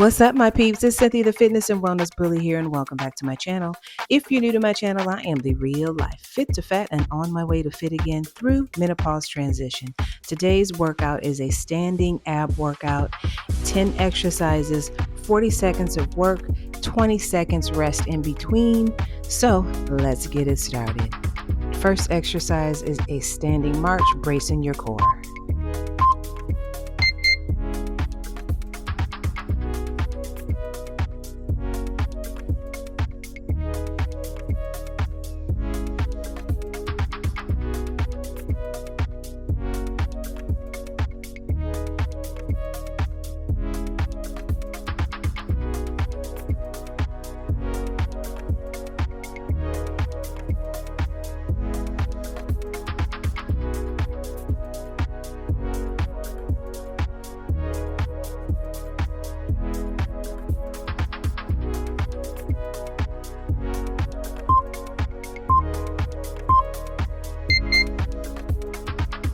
What's up, my peeps? It's Cynthia, the fitness and wellness bully here, and welcome back to my channel. If you're new to my channel, I am the real life fit to fat and on my way to fit again through menopause transition. Today's workout is a standing ab workout, 10 exercises, 40 seconds of work, 20 seconds rest in between. So let's get it started. First exercise is a standing march, bracing your core.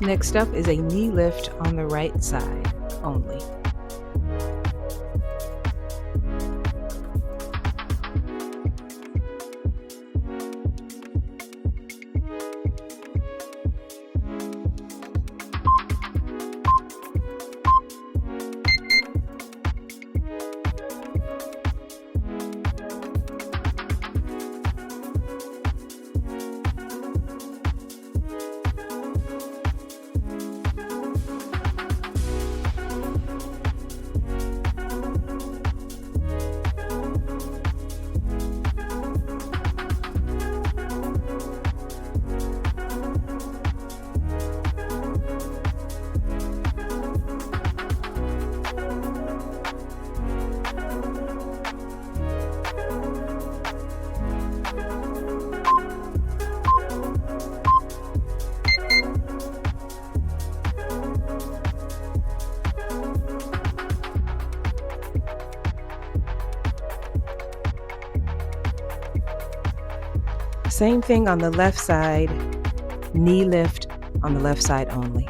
Next up is a knee lift on the right side only. Same thing on the left side, knee lift on the left side only.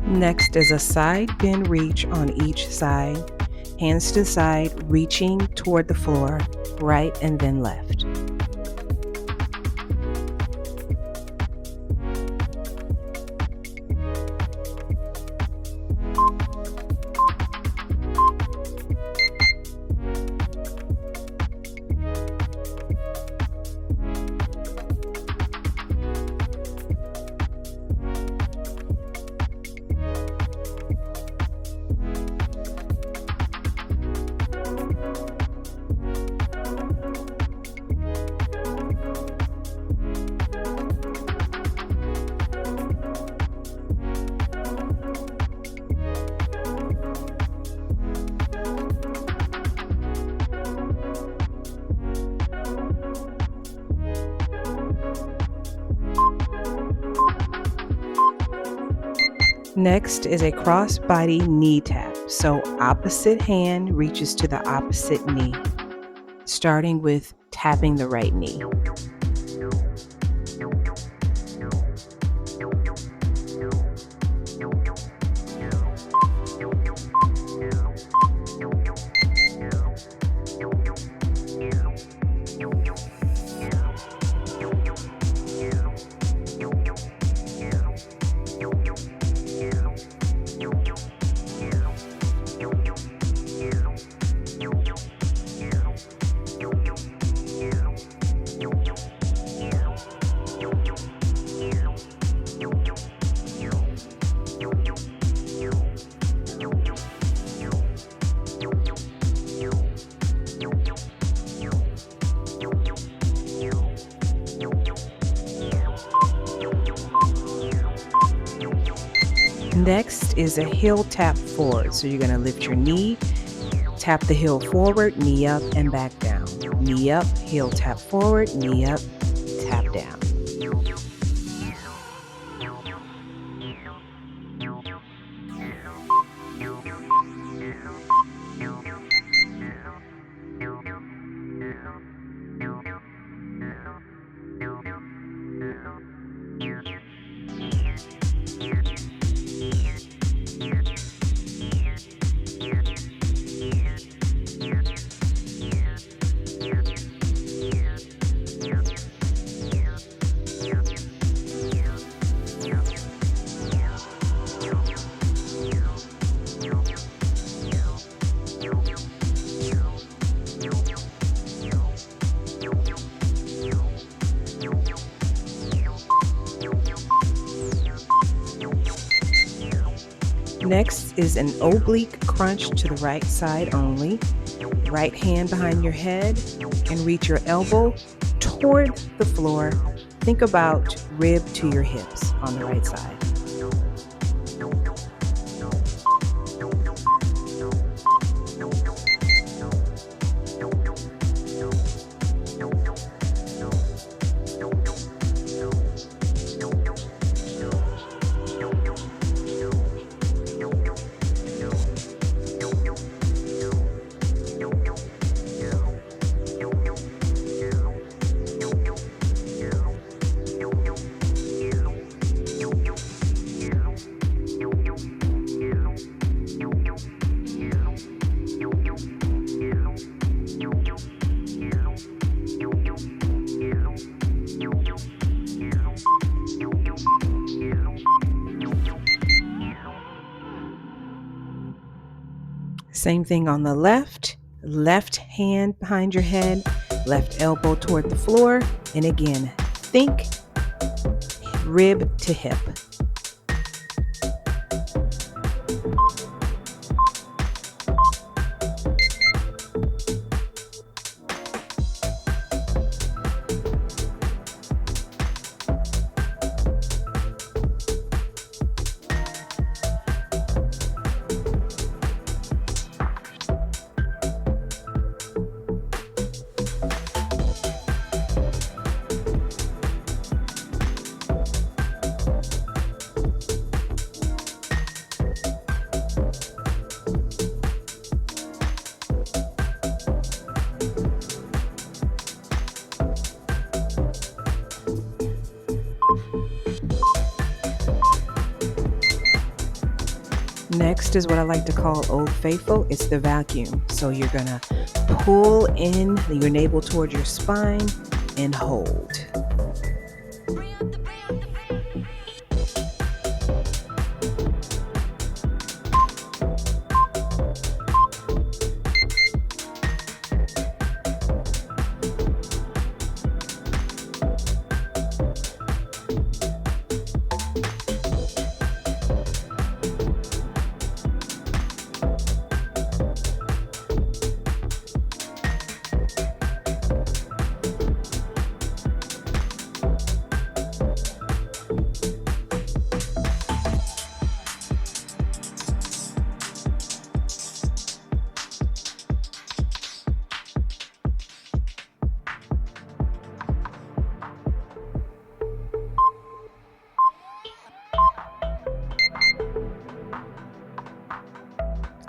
Next is a side bend reach on each side, hands to the side, reaching toward the floor, right and then left. Next is a cross-body knee tap. So opposite hand reaches to the opposite knee, starting with tapping the right knee. Next is a heel tap forward. So you're going to lift your knee, tap the heel forward, knee up, and back down. Knee up, heel tap forward, knee up, tap down. Next is an oblique crunch to the right side only. Right hand behind your head and reach your elbow toward the floor. Think about rib to your hips on the right side. Same thing on the left. Left hand behind your head, left elbow toward the floor. And again, think rib to hip. Next is what I like to call Old Faithful. It's the vacuum. So you're going to pull in your navel toward your spine and hold.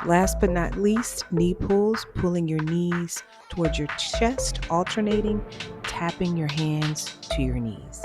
Last but not least, knee pulls, pulling your knees towards your chest, alternating, tapping your hands to your knees.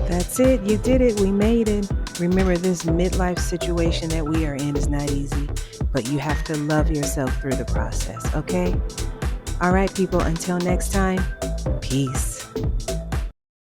That's it. You did it. We made it. Remember, this midlife situation that we are in is not easy, but you have to love yourself through the process, okay? All right, people, until next time, peace.